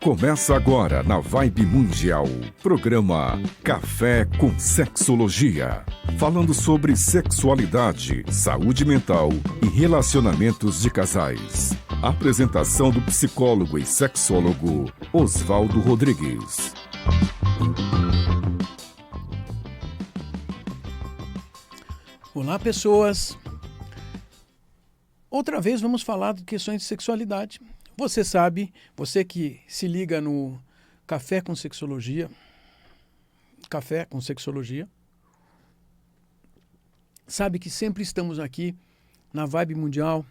Começa agora na Vibe Mundial, programa Café com Sexologia. Falando sobre sexualidade, saúde mental e relacionamentos de casais. Apresentação do psicólogo e sexólogo Oswaldo Rodrigues. Olá, pessoas. Outra vez vamos falar de questões de sexualidade. Você sabe, você que se liga no Café com Sexologia, sabe que sempre estamos aqui na Vibe Mundial,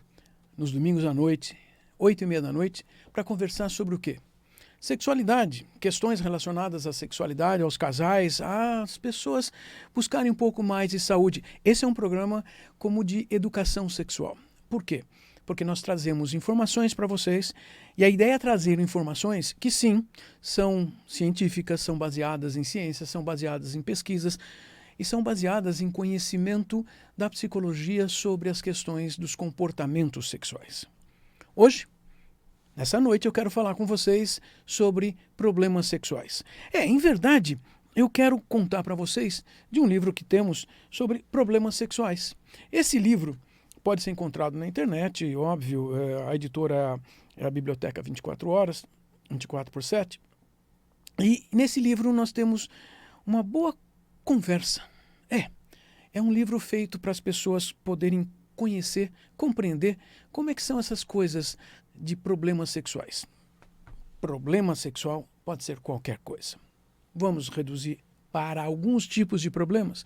nos domingos à noite, 8h30 da noite, para conversar sobre o quê? Sexualidade, questões relacionadas à sexualidade, aos casais, às pessoas buscarem um pouco mais de saúde. Esse é um programa como de educação sexual. Por quê? Porque nós trazemos informações para vocês e a ideia é trazer informações que sim, são científicas, são baseadas em ciência, são baseadas em pesquisas e são baseadas em conhecimento da psicologia sobre as questões dos comportamentos sexuais. Hoje, nessa noite, eu quero falar com vocês sobre problemas sexuais. Em verdade, eu quero contar para vocês de um livro que temos sobre problemas sexuais. Esse livro pode ser encontrado na internet, óbvio, a editora é a Biblioteca 24 horas, 24/7. E nesse livro nós temos uma boa conversa. É um livro feito para as pessoas poderem conhecer, compreender como é que são essas coisas de problemas sexuais. Problema sexual pode ser qualquer coisa. Vamos reduzir para alguns tipos de problemas.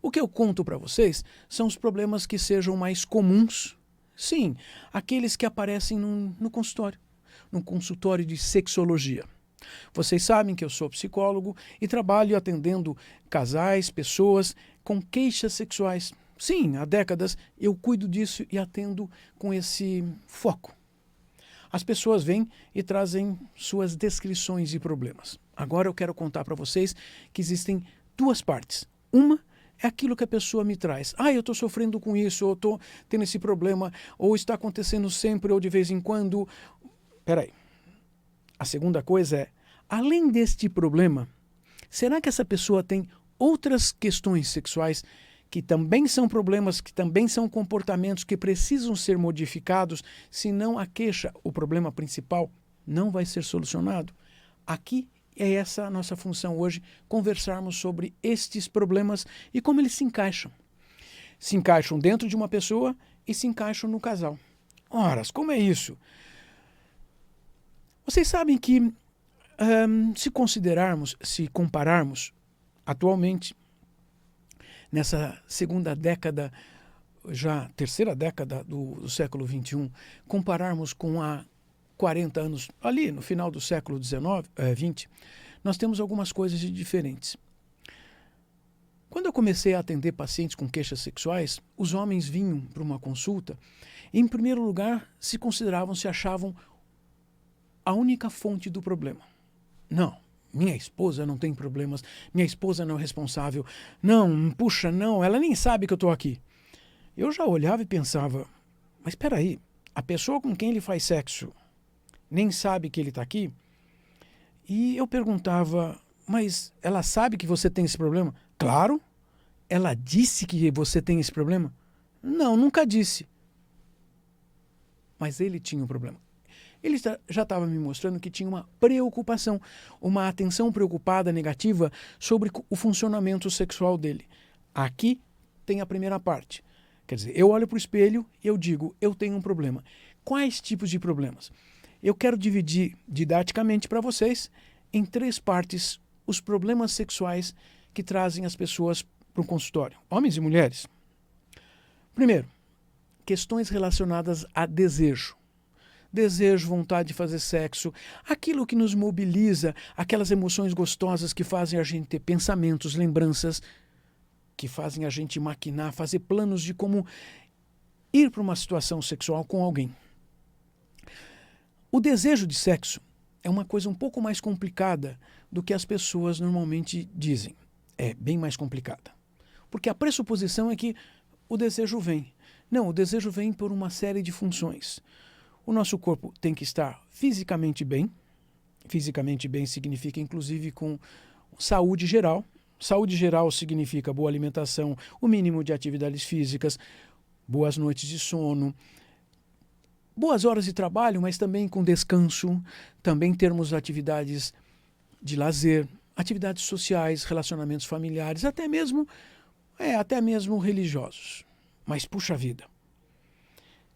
O que eu conto para vocês são os problemas que sejam mais comuns. Sim, aqueles que aparecem no consultório de sexologia. Vocês sabem que eu sou psicólogo e trabalho atendendo casais, pessoas com queixas sexuais. Sim, há décadas eu cuido disso e atendo com esse foco. As pessoas vêm e trazem suas descrições de problemas. Agora eu quero contar para vocês que existem duas partes. Uma é aquilo que a pessoa me traz. Eu estou sofrendo com isso, ou estou tendo esse problema, ou está acontecendo sempre, ou de vez em quando. Peraí. A segunda coisa é, além deste problema, será que essa pessoa tem outras questões sexuais que também são problemas, que também são comportamentos que precisam ser modificados, senão a queixa, o problema principal, não vai ser solucionado? Aqui é essa a nossa função hoje, conversarmos sobre estes problemas e como eles se encaixam. Se encaixam dentro de uma pessoa e se encaixam no casal. Ora, como é isso? Vocês sabem que, se compararmos atualmente, nessa segunda década, já terceira década do século XXI, compararmos com a 40 anos, ali no final do século XX, nós temos algumas coisas diferentes. Quando eu comecei a atender pacientes com queixas sexuais, os homens vinham para uma consulta e, em primeiro lugar, se achavam a única fonte do problema. Não, minha esposa não tem problemas, minha esposa não é responsável, não, ela nem sabe que eu estou aqui. Eu já olhava e pensava, mas espera aí, a pessoa com quem ele faz sexo nem sabe que ele está aqui? E eu perguntava, mas ela sabe que você tem esse problema? Claro. Ela disse que você tem esse problema? Não, nunca disse. Mas ele tinha um problema. Ele já estava me mostrando que tinha uma preocupação, uma atenção preocupada, negativa, sobre o funcionamento sexual dele. Aqui tem a primeira parte. Quer dizer, eu olho para o espelho e eu digo, eu tenho um problema. Quais tipos de problemas? Eu quero dividir didaticamente para vocês, em 3 partes, os problemas sexuais que trazem as pessoas para o consultório, homens e mulheres. Primeiro, questões relacionadas a desejo. Desejo, vontade de fazer sexo, aquilo que nos mobiliza, aquelas emoções gostosas que fazem a gente ter pensamentos, lembranças, que fazem a gente maquinar, fazer planos de como ir para uma situação sexual com alguém. O desejo de sexo é uma coisa um pouco mais complicada do que as pessoas normalmente dizem. É bem mais complicada. Porque a pressuposição é que o desejo vem. Não, o desejo vem por uma série de funções. O nosso corpo tem que estar fisicamente bem, Fisicamente bem significa, inclusive, com saúde geral. Saúde geral significa boa alimentação, o mínimo de atividades físicas, boas noites de sono, boas horas de trabalho, mas também com descanso, também termos atividades de lazer, atividades sociais, relacionamentos familiares, até mesmo religiosos. Mas, puxa vida,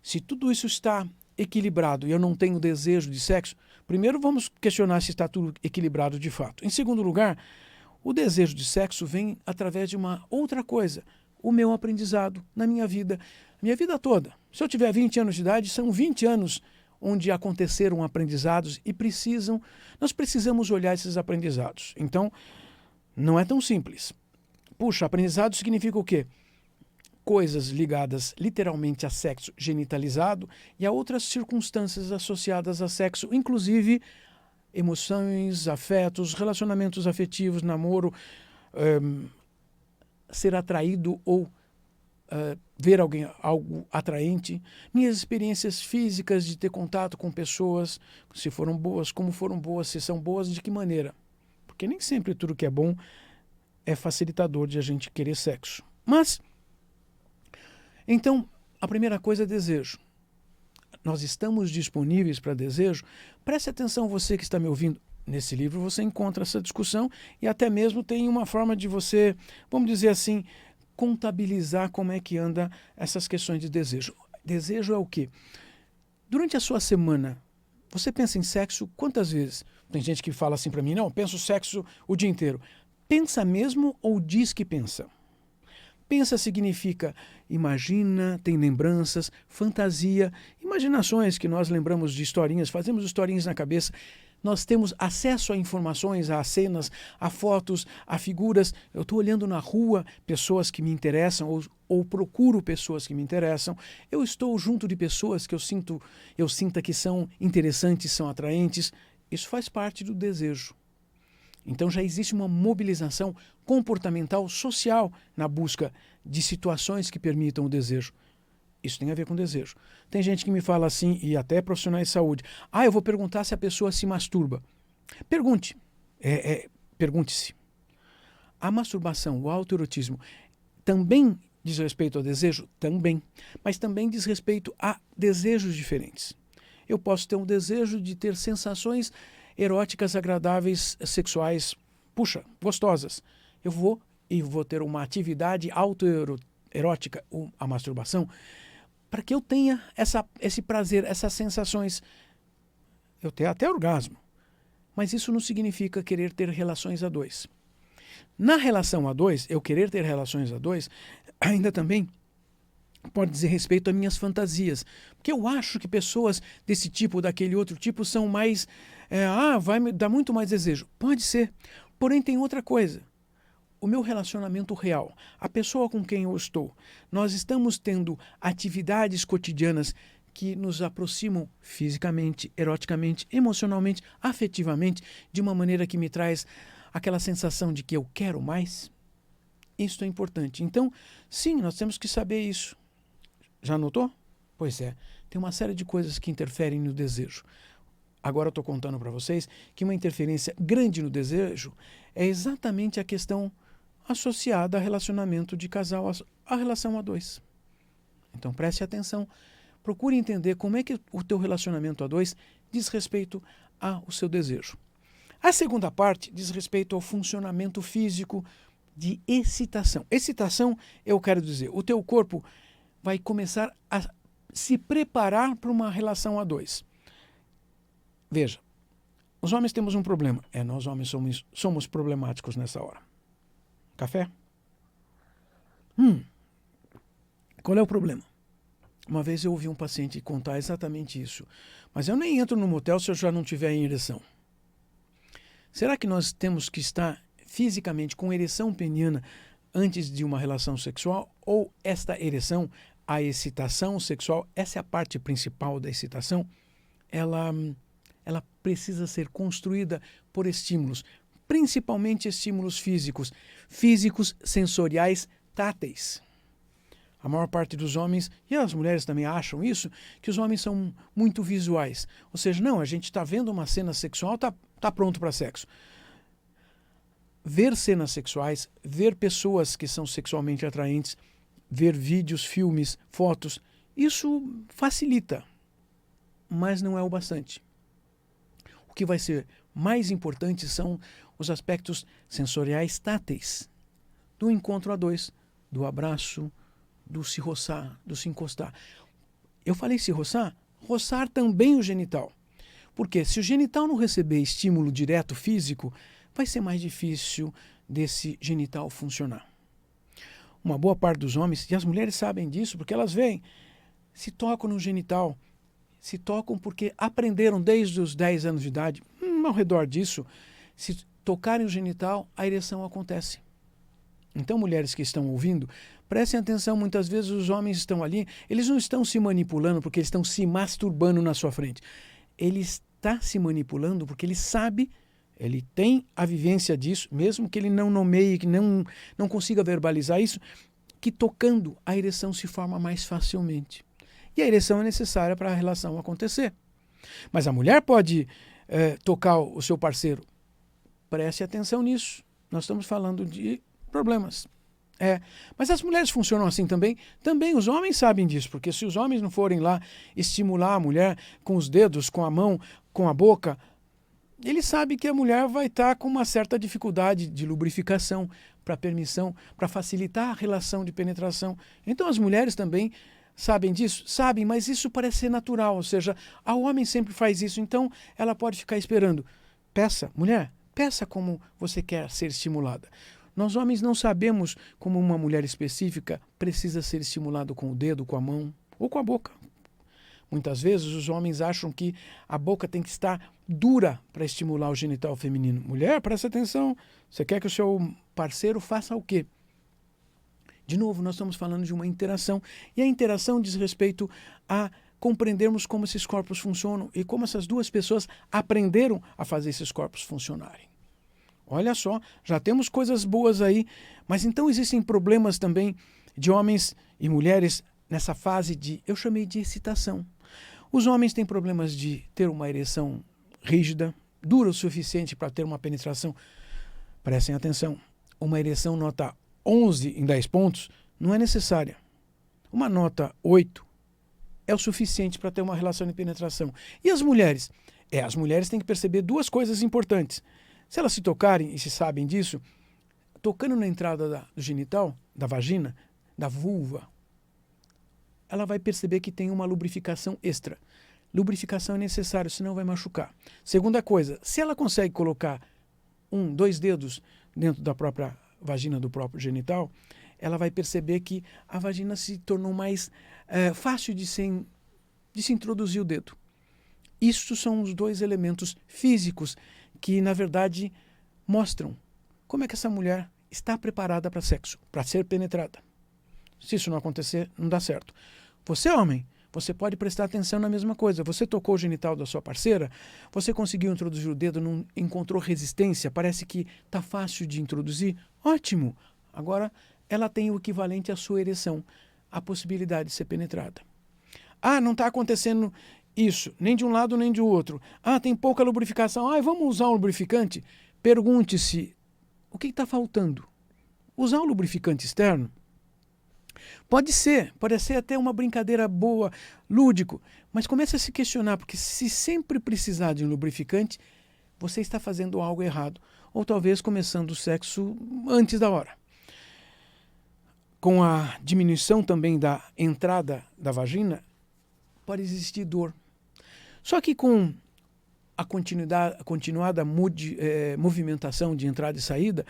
se tudo isso está equilibrado e eu não tenho desejo de sexo, primeiro vamos questionar se está tudo equilibrado de fato. Em segundo lugar, o desejo de sexo vem através de uma outra coisa, o meu aprendizado na minha vida toda. Se eu tiver 20 anos de idade, são 20 anos onde aconteceram aprendizados e nós precisamos olhar esses aprendizados. Então, não é tão simples. Puxa, aprendizado significa o quê? Coisas ligadas literalmente a sexo genitalizado e a outras circunstâncias associadas a sexo, inclusive emoções, afetos, relacionamentos afetivos, namoro, ser atraído ou ver algo atraente, minhas experiências físicas de ter contato com pessoas, se foram boas, como foram boas, se são boas, de que maneira. Porque nem sempre tudo que é bom é facilitador de a gente querer sexo. Mas, então, a primeira coisa é desejo. Nós estamos disponíveis para desejo? Preste atenção, você que está me ouvindo. Nesse livro você encontra essa discussão e até mesmo tem uma forma de você, vamos dizer assim, contabilizar como é que anda essas questões de desejo. Desejo é o quê? Durante a sua semana, você pensa em sexo quantas vezes? Tem gente que fala assim para mim, não, penso sexo o dia inteiro. Pensa mesmo ou diz que pensa? Pensa significa imagina, tem lembranças, fantasia, imaginações que nós lembramos de historinhas, fazemos historinhas na cabeça. Nós temos acesso a informações, a cenas, a fotos, a figuras. Eu estou olhando na rua pessoas que me interessam ou procuro pessoas que me interessam. Eu estou junto de pessoas que eu sinta que são interessantes, são atraentes. Isso faz parte do desejo. Então já existe uma mobilização comportamental social na busca de situações que permitam o desejo. Isso tem a ver com desejo. Tem gente que me fala assim, e até profissionais de saúde, eu vou perguntar se a pessoa se masturba. Pergunte. Pergunte-se. A masturbação, o autoerotismo, também diz respeito ao desejo? Também. Mas também diz respeito a desejos diferentes. Eu posso ter um desejo de ter sensações eróticas, agradáveis, sexuais, gostosas. Eu vou ter uma atividade autoerótica, a masturbação, para que eu tenha esse prazer, essas sensações. Eu tenho até orgasmo. Mas isso não significa querer ter relações a dois. Na relação a dois, eu querer ter relações a dois, ainda também pode dizer respeito a minhas fantasias. Porque eu acho que pessoas desse tipo, daquele outro tipo, são mais... vai me dar muito mais desejo. Pode ser. Porém, tem outra coisa. O meu relacionamento real, a pessoa com quem eu estou, nós estamos tendo atividades cotidianas que nos aproximam fisicamente, eroticamente, emocionalmente, afetivamente, de uma maneira que me traz aquela sensação de que eu quero mais. Isso é importante. Então, sim, nós temos que saber isso. Já notou? Pois é, tem uma série de coisas que interferem no desejo. Agora eu estou contando para vocês que uma interferência grande no desejo é exatamente a questão associada a relacionamento de casal, a relação a dois. Então preste atenção, procure entender como é que o teu relacionamento a dois diz respeito ao seu desejo. A segunda parte diz respeito ao funcionamento físico de excitação. Excitação, eu quero dizer, o teu corpo vai começar a se preparar para uma relação a dois. Veja, os homens temos um problema. Nós homens somos problemáticos nessa hora. Café? Qual é o problema? Uma vez eu ouvi um paciente contar exatamente isso. Mas eu nem entro no motel se eu já não tiver em ereção. Será que nós temos que estar fisicamente com ereção peniana antes de uma relação sexual? Ou esta ereção, a excitação sexual, essa é a parte principal da excitação, ela precisa ser construída por estímulos, principalmente estímulos físicos, sensoriais, táteis. A maior parte dos homens, e as mulheres também acham isso, que os homens são muito visuais. Ou seja, não, a gente está vendo uma cena sexual, está está pronto para sexo. Ver cenas sexuais, ver pessoas que são sexualmente atraentes, ver vídeos, filmes, fotos, isso facilita, mas não é o bastante. O que vai ser mais importante são os aspectos sensoriais táteis, do encontro a dois, do abraço, do se roçar, do se encostar. Eu falei se roçar? Roçar também o genital. Porque se o genital não receber estímulo direto físico, vai ser mais difícil desse genital funcionar. Uma boa parte dos homens, e as mulheres sabem disso, porque elas veem, se tocam no genital, se tocam porque aprenderam desde os 10 anos de idade, ao redor disso, se tocarem o genital, a ereção acontece. Então, mulheres que estão ouvindo, prestem atenção, muitas vezes os homens estão ali, eles não estão se manipulando porque eles estão se masturbando na sua frente. Ele está se manipulando porque ele sabe, ele tem a vivência disso, mesmo que ele não nomeie, que não consiga verbalizar isso, que tocando a ereção se forma mais facilmente. E a ereção é necessária para a relação acontecer. Mas a mulher pode tocar o seu parceiro. Preste atenção nisso. Nós estamos falando de problemas. Mas as mulheres funcionam assim também. Também os homens sabem disso, porque se os homens não forem lá estimular a mulher com os dedos, com a mão, com a boca, ele sabe que a mulher vai estar com uma certa dificuldade de lubrificação, para permissão, para facilitar a relação de penetração. Então as mulheres também sabem disso? Sabem, mas isso parece ser natural, ou seja, a homem sempre faz isso, então ela pode ficar esperando. Peça, mulher, peça como você quer ser estimulada. Nós homens não sabemos como uma mulher específica precisa ser estimulada com o dedo, com a mão ou com a boca. Muitas vezes os homens acham que a boca tem que estar dura para estimular o genital feminino. Mulher, presta atenção, você quer que o seu parceiro faça o quê? De novo, nós estamos falando de uma interação, e a interação diz respeito a compreendermos como esses corpos funcionam e como essas duas pessoas aprenderam a fazer esses corpos funcionarem. Olha só, já temos coisas boas aí, mas então existem problemas também de homens e mulheres nessa fase eu chamei de excitação. Os homens têm problemas de ter uma ereção rígida, dura o suficiente para ter uma penetração. Prestem atenção, uma ereção nota 11 em 10 pontos não é necessária. Uma nota 8 é o suficiente para ter uma relação de penetração. E as mulheres? As mulheres têm que perceber duas coisas importantes. Se elas se tocarem, e se sabem disso, tocando na entrada do genital, da vagina, da vulva, ela vai perceber que tem uma lubrificação extra. Lubrificação é necessário, senão vai machucar. Segunda coisa, se ela consegue colocar 1, 2 dedos dentro da própria vagina, do próprio genital, ela vai perceber que a vagina se tornou mais fácil de se introduzir o dedo. Estes são os dois elementos físicos que, na verdade, mostram como é que essa mulher está preparada para sexo, para ser penetrada. Se isso não acontecer, não dá certo. Você, homem, você pode prestar atenção na mesma coisa. Você tocou o genital da sua parceira, você conseguiu introduzir o dedo, não encontrou resistência, parece que está fácil de introduzir. Ótimo! Agora, ela tem o equivalente à sua ereção, a possibilidade de ser penetrada. Não está acontecendo isso, nem de um lado nem de outro. Tem pouca lubrificação. Vamos usar um lubrificante? Pergunte-se, o que está faltando? Usar um lubrificante externo? Pode ser até uma brincadeira boa, lúdico, mas comece a se questionar, porque se sempre precisar de um lubrificante, você está fazendo algo errado, ou talvez começando o sexo antes da hora. Com a diminuição também da entrada da vagina, pode existir dor. Só que com a continuada movimentação de entrada e saída,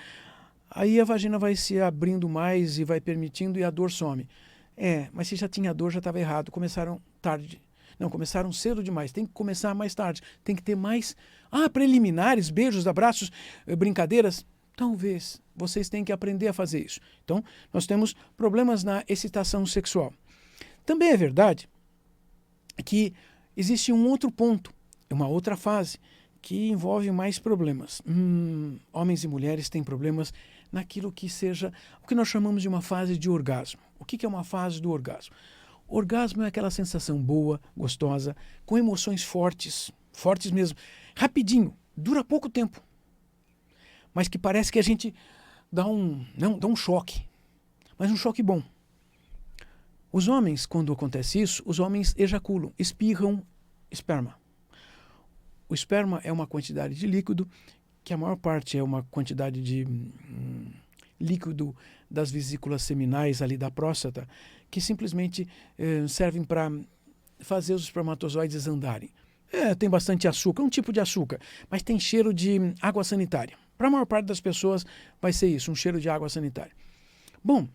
aí a vagina vai se abrindo mais e vai permitindo e a dor some. Mas se já tinha dor, já estava errado. Começaram tarde. Não, começaram cedo demais. Tem que começar mais tarde. Tem que ter mais preliminares, beijos, abraços, brincadeiras. Talvez. Vocês têm que aprender a fazer isso. Então, nós temos problemas na excitação sexual. Também é verdade que existe um outro ponto, uma outra fase, que envolve mais problemas. Homens e mulheres têm problemas naquilo que seja o que nós chamamos de uma fase de orgasmo. O que é uma fase do orgasmo? Orgasmo é aquela sensação boa, gostosa, com emoções fortes mesmo, rapidinho, dura pouco tempo, mas que parece que a gente dá um choque, mas um choque bom. Os homens, quando acontece isso, os homens ejaculam, espirram esperma. O esperma é uma quantidade de líquido, que a maior parte é uma quantidade de líquido das vesículas seminais ali da próstata, que simplesmente servem para fazer os espermatozoides andarem. Tem bastante açúcar, um tipo de açúcar, mas tem cheiro de água sanitária. Para a maior parte das pessoas vai ser isso, um cheiro de água sanitária. Bom,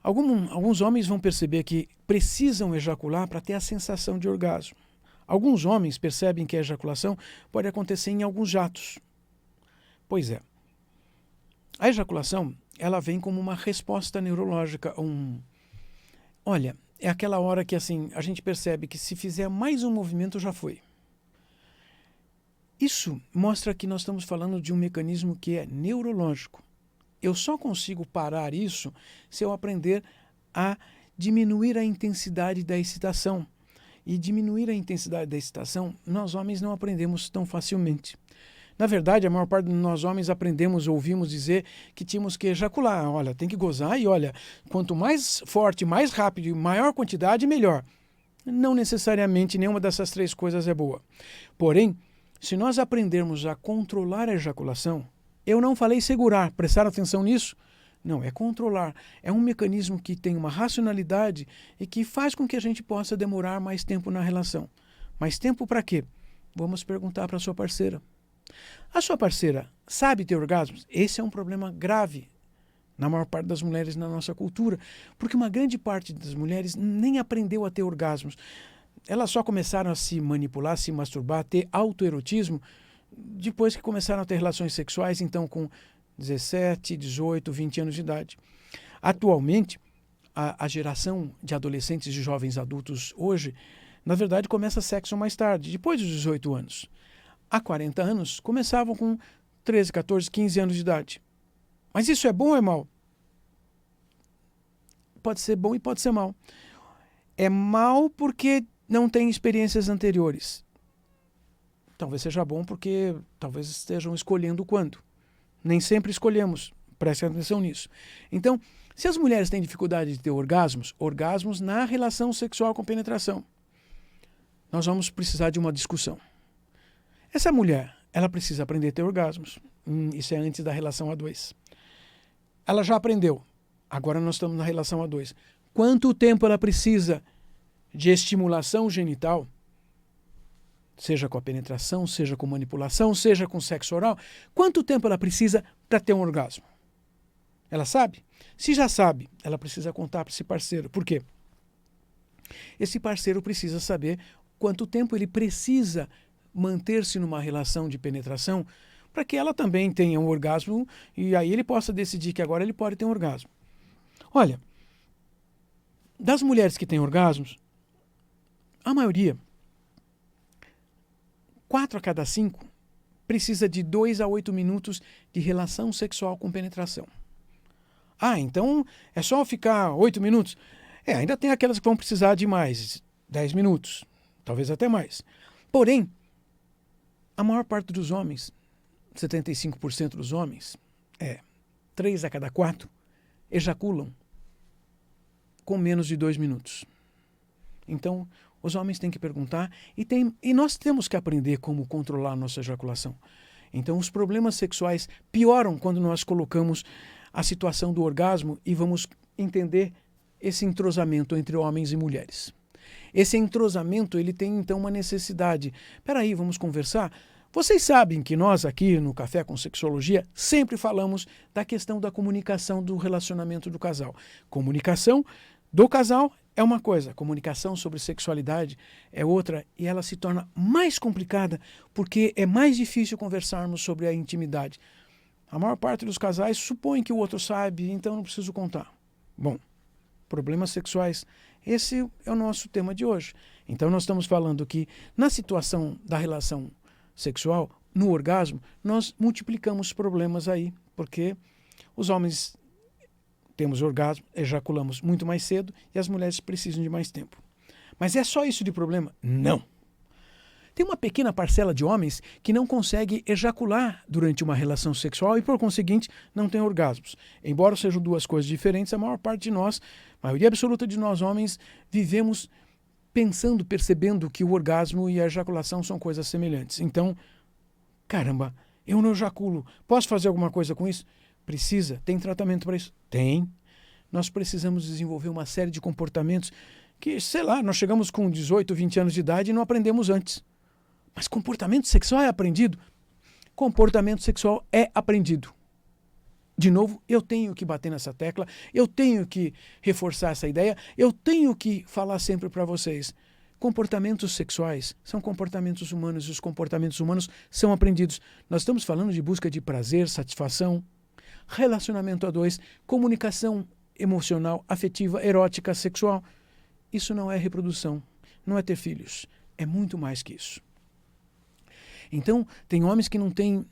alguns homens vão perceber que precisam ejacular para ter a sensação de orgasmo. Alguns homens percebem que a ejaculação pode acontecer em alguns jatos. Pois é. A ejaculação, ela vem como uma resposta neurológica. Olha, é aquela hora que assim, a gente percebe que se fizer mais um movimento já foi. Isso mostra que nós estamos falando de um mecanismo que é neurológico. Eu só consigo parar isso se eu aprender a diminuir a intensidade da excitação. E diminuir a intensidade da excitação, nós homens não aprendemos tão facilmente. Na verdade, a maior parte de nós homens aprendemos, ouvimos dizer que tínhamos que ejacular. Olha, tem que gozar e olha, quanto mais forte, mais rápido e maior quantidade, melhor. Não necessariamente nenhuma dessas três coisas é boa. Porém, se nós aprendermos a controlar a ejaculação, eu não falei segurar, prestar atenção nisso? Não, é controlar. É um mecanismo que tem uma racionalidade e que faz com que a gente possa demorar mais tempo na relação. Mais tempo para quê? Vamos perguntar para a sua parceira. A sua parceira sabe ter orgasmos? Esse é um problema grave na maior parte das mulheres na nossa cultura, porque uma grande parte das mulheres nem aprendeu a ter orgasmos. Elas só começaram a se manipular, se masturbar, a ter autoerotismo depois que começaram a ter relações sexuais, então com 17, 18, 20 anos de idade. Atualmente, a geração de adolescentes e jovens adultos hoje, na verdade, começa sexo mais tarde, depois dos 18 anos. Há 40 anos, começavam com 13, 14, 15 anos de idade. Mas isso é bom ou é mal? Pode ser bom e pode ser mal. É mal porque não tem experiências anteriores. Talvez seja bom porque talvez estejam escolhendo quando. Nem sempre escolhemos, prestem atenção nisso. Então, se as mulheres têm dificuldade de ter orgasmos na relação sexual com penetração, nós vamos precisar de uma discussão. Essa mulher, ela precisa aprender a ter orgasmos. Isso é antes da relação A2. Ela já aprendeu. Agora nós estamos na relação A2. Quanto tempo ela precisa de estimulação genital? Seja com a penetração, seja com manipulação, seja com sexo oral, quanto tempo ela precisa para ter um orgasmo? Ela sabe? Se já sabe, ela precisa contar para esse parceiro. Por quê? Esse parceiro precisa saber quanto tempo ele precisa manter-se numa relação de penetração para que ela também tenha um orgasmo e aí ele possa decidir que agora ele pode ter um orgasmo. Olha, das mulheres que têm orgasmos, a maioria, 4 a cada 5 precisa de 2 a 8 minutos de relação sexual com penetração. Então é só ficar 8 minutos? Ainda tem aquelas que vão precisar de mais, 10 minutos, talvez até mais. Porém, a maior parte dos homens, 75% dos homens, 3 a cada 4, ejaculam com menos de 2 minutos. Então, os homens têm que perguntar e nós temos que aprender como controlar a nossa ejaculação. Então, os problemas sexuais pioram quando nós colocamos a situação do orgasmo e vamos entender esse entrosamento entre homens e mulheres. Esse entrosamento, ele tem então uma necessidade. Espera aí, vamos conversar? Vocês sabem que nós aqui no Café com Sexologia sempre falamos da questão da comunicação do relacionamento do casal. Comunicação do casal é uma coisa, comunicação sobre sexualidade é outra e ela se torna mais complicada porque é mais difícil conversarmos sobre a intimidade. A maior parte dos casais supõe que o outro sabe, então não preciso contar. Bom, problemas sexuais, esse é o nosso tema de hoje. Então nós estamos falando que na situação da relação sexual, no orgasmo, nós multiplicamos problemas aí, porque os homens temos orgasmo, ejaculamos muito mais cedo e as mulheres precisam de mais tempo. Mas é só isso de problema? Não. Tem uma pequena parcela de homens que não consegue ejacular durante uma relação sexual e, por conseguinte, não tem orgasmos. Embora sejam duas coisas diferentes, a maior parte de nós, a maioria absoluta de nós homens, vivemos pensando, percebendo que o orgasmo e a ejaculação são coisas semelhantes. Então, caramba, eu não ejaculo. Posso fazer alguma coisa com isso? Precisa. Tem tratamento para isso? Tem. Nós precisamos desenvolver uma série de comportamentos que, sei lá, nós chegamos com 18, 20 anos de idade e não aprendemos antes. Mas comportamento sexual é aprendido? Comportamento sexual é aprendido. De novo, eu tenho que bater nessa tecla, eu tenho que reforçar essa ideia, eu tenho que falar sempre para vocês. Comportamentos sexuais são comportamentos humanos e os comportamentos humanos são aprendidos. Nós estamos falando de busca de prazer, satisfação, relacionamento a dois, comunicação emocional, afetiva, erótica, sexual. Isso não é reprodução, não é ter filhos, é muito mais que isso. Então, tem homens que não têm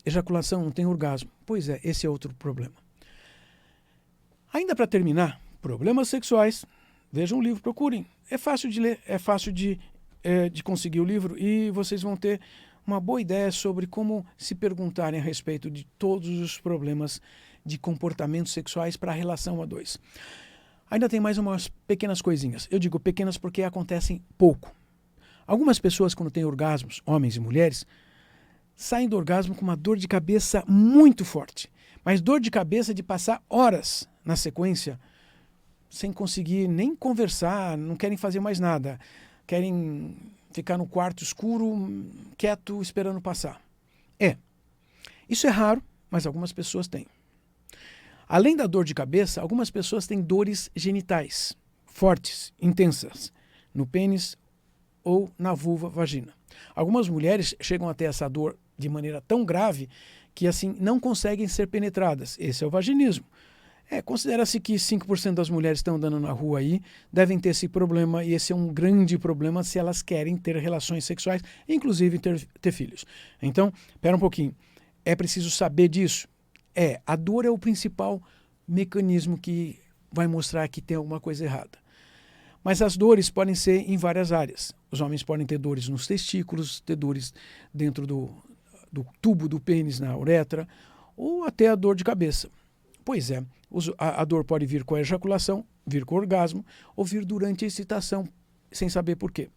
ejaculação, não têm orgasmo. Pois é, esse é outro problema. Ainda para terminar, problemas sexuais, vejam o livro, procurem. É fácil de ler, é fácil de conseguir o livro e vocês vão ter uma boa ideia sobre como se perguntarem a respeito de todos os problemas de comportamentos sexuais para a relação a dois. Ainda tem mais umas pequenas coisinhas. Eu digo pequenas porque acontecem pouco. Algumas pessoas, quando têm orgasmos, homens e mulheres, saem do orgasmo com uma dor de cabeça muito forte. Mas dor de cabeça de passar horas na sequência sem conseguir nem conversar, não querem fazer mais nada. Querem ficar no quarto escuro, quieto, esperando passar. Isso é raro, mas algumas pessoas têm. Além da dor de cabeça, algumas pessoas têm dores genitais, fortes, intensas, no pênis ou na vulva, vagina. Algumas mulheres chegam a ter essa dor de maneira tão grave que assim não conseguem ser penetradas. Esse é o vaginismo. Considera-se que 5% das mulheres que estão andando na rua aí devem ter esse problema, e esse é um grande problema se elas querem ter relações sexuais, inclusive ter filhos. Então, espera um pouquinho. É preciso saber disso? A dor é o principal mecanismo que vai mostrar que tem alguma coisa errada. Mas as dores podem ser em várias áreas. Os homens podem ter dores nos testículos, ter dores dentro do tubo do pênis, na uretra, ou até a dor de cabeça. Pois é, a dor pode vir com a ejaculação, vir com o orgasmo, ou vir durante a excitação, sem saber por quê.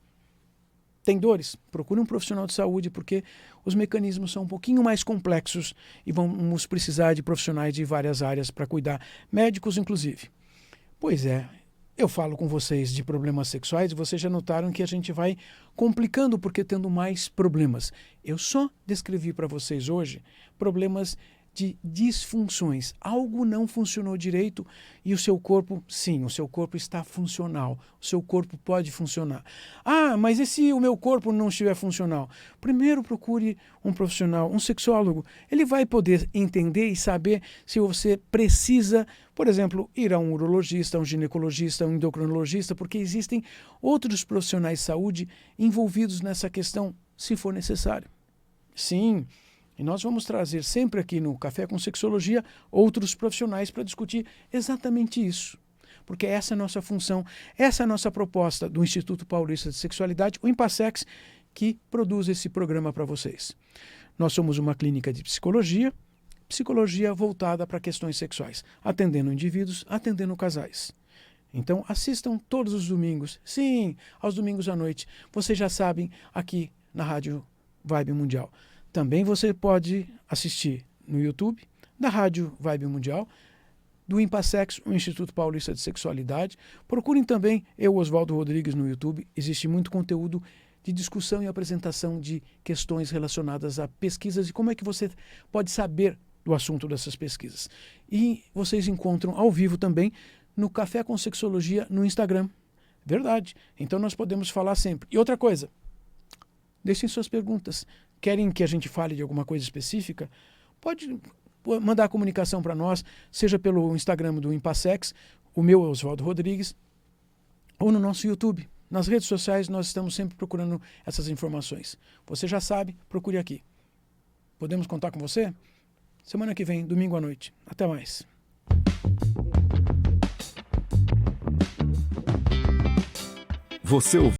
Tem dores? Procure um profissional de saúde, porque os mecanismos são um pouquinho mais complexos e vamos precisar de profissionais de várias áreas para cuidar, médicos inclusive. Pois é, eu falo com vocês de problemas sexuais e vocês já notaram que a gente vai complicando porque tendo mais problemas. Eu só descrevi para vocês hoje problemas de disfunções. Algo não funcionou direito e o seu corpo, sim, o seu corpo está funcional. O seu corpo pode funcionar. Mas e se o meu corpo não estiver funcional? Primeiro procure um profissional, um sexólogo. Ele vai poder entender e saber se você precisa, por exemplo, ir a um urologista, um ginecologista, um endocrinologista, porque existem outros profissionais de saúde envolvidos nessa questão, se for necessário. Sim. E nós vamos trazer sempre aqui no Café com Sexologia outros profissionais para discutir exatamente isso. Porque essa é a nossa função, essa é a nossa proposta do Instituto Paulista de Sexualidade, o Impassex, que produz esse programa para vocês. Nós somos uma clínica de psicologia voltada para questões sexuais, atendendo indivíduos, atendendo casais. Então assistam todos os domingos, sim, aos domingos à noite, vocês já sabem, aqui na Rádio Vibe Mundial. Também você pode assistir no YouTube, da Rádio Vibe Mundial, do Impassex, o Instituto Paulista de Sexualidade. Procurem também eu, Oswaldo Rodrigues, no YouTube. Existe muito conteúdo de discussão e apresentação de questões relacionadas a pesquisas e como é que você pode saber do assunto dessas pesquisas. E vocês encontram ao vivo também no Café com Sexologia no Instagram. Verdade. Então nós podemos falar sempre. E outra coisa, deixem suas perguntas. Querem que a gente fale de alguma coisa específica? Pode mandar a comunicação para nós, seja pelo Instagram do Impassex, o meu é Oswaldo Rodrigues, ou no nosso YouTube. Nas redes sociais nós estamos sempre procurando essas informações. Você já sabe, procure aqui. Podemos contar com você? Semana que vem, domingo à noite. Até mais. Você ouviu